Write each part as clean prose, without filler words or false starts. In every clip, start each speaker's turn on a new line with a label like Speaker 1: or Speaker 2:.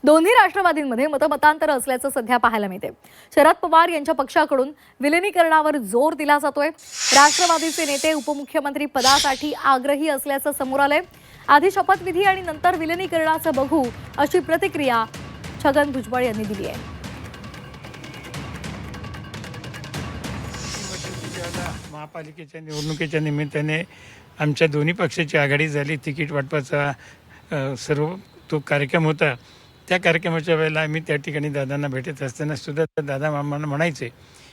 Speaker 1: दोन्ही राष्ट्रवादींमध्ये मतमतांतर असल्याचं सध्या पाहायला मिळते। शरद पवार यांच्या पक्षाकडून विलिनीकरणावर जोर दिला जातोय। राष्ट्रवादीचे नेते उपमुख्यमंत्री पदासाठी आग्रही असल्याचं समोर आलंय। आधी शपथविधी आणि नंतर विलिनीकरणाचं बघू अशी प्रतिक्रिया छगन भुजबळ यांनी दिली आहे।
Speaker 2: महापालिकेच्या निवडणुकीच्या निमित्ताने आमच्या दोन्ही पक्षाची आघाडी झाली। तिकीट वाटपाचा सर्व तो कार्यक्रम होता। त्या कार्यक्रमाच्या वेळेला आम्ही त्या ठिकाणी दादांना भेटत असताना सुद्धा दादा मामांना म्हणायचे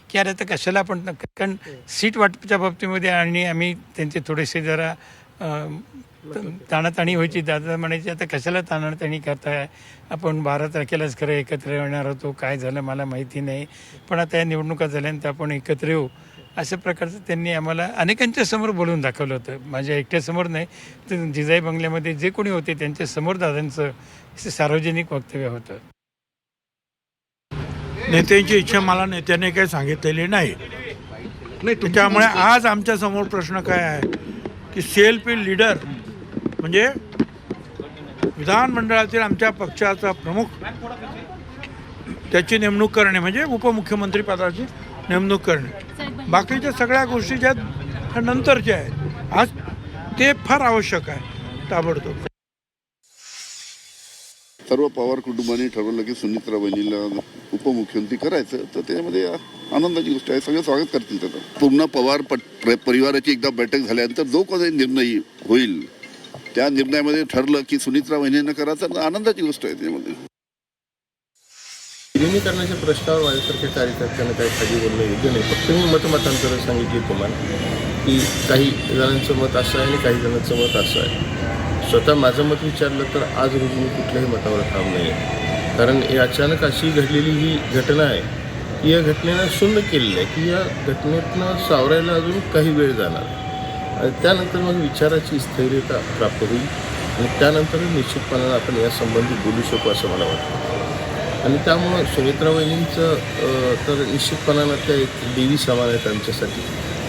Speaker 2: की अरे आता कशाला आपण, कारण सीट वाटपाच्या बाबतीमध्ये आणि आम्ही त्यांचे थोडेसे जरा ताणाताणी व्हायची। दादा म्हणायचे आता कशाला ताणाताणी करताय, आपण 12 तारखेलाच खरं एकत्र येणार होतो, काय झालं मला माहिती नाही, पण आता या निवडणुका झाल्यानंतर आपण एकत्र येऊ अशा प्रकारचं त्यांनी आम्हाला अनेकांच्या समोर बोलून दाखवलं होतं। माझ्या एकट्यासमोर नाही तर जिजाई बंगल्यामध्ये जे कोणी होते त्यांच्या समोर दादांचं सार्वजनिक वक्तव्य होतं।
Speaker 3: नेत्यांची इच्छा मला नेत्याने काही सांगितलेली नाही, त्याच्यामुळे आज आमच्या समोर प्रश्न काय आहे की सेल्फ लीडर म्हणजे विधानमंडळातील आमच्या पक्षाचा प्रमुख त्याची नेमणूक करणे, म्हणजे उपमुख्यमंत्री पदाची नेमणूक करणे। बाकीच्या सगळ्या गोष्टी ज्या नंतरच्या आहेत, आज ते फार आवश्यक आहे ताबडतोब।
Speaker 4: सर्व पवार कुटुंबाने ठरवलं की सुनित्रा वहिनीला उपमुख्यमंत्री करायचं, तर त्यामध्ये आनंदाची गोष्ट आहे, सगळे स्वागत करतील त्याचं। पूर्ण पवार परिवाराची एकदा बैठक झाल्यानंतर जो कोणी निर्णय होईल त्या निर्णयामध्ये ठरलं की सुनित्रा वहिनींना करायचं, आनंदाची गोष्ट आहे त्यामध्ये।
Speaker 5: विलिनीकरणाच्या प्रश्नावर माझ्यासारख्या कार्यकर्त्यांना काही खाली बोलणं योग्य नाही। फक्त मी मतमतांतर सांगितली तुम्हाला की काही जणांचं मत असं आहे आणि काही जणांचं मत असं आहे। स्वतः माझं मत विचारलं तर आज रोजी मी कुठल्याही मतावर ठाम नाही आहे, कारण ही अचानक अशी घडलेली ही घटना आहे की या घटनेनं शून्य केलेलं आहे की या घटनेतनं सावरायला अजून काही वेळ जाणार आणि त्यानंतर मग विचाराची स्थैर्यता प्राप्त होईल आणि त्यानंतर निश्चितपणानं आपण यासंबंधी बोलू शकू असं मला वाटतं। आणि त्यामुळं सुमित्रा वहिनींचं तर निश्चितपणानं त्या एक देवी समान आहेत आमच्यासाठी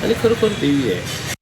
Speaker 5: आणि खरोखर देवी आहे।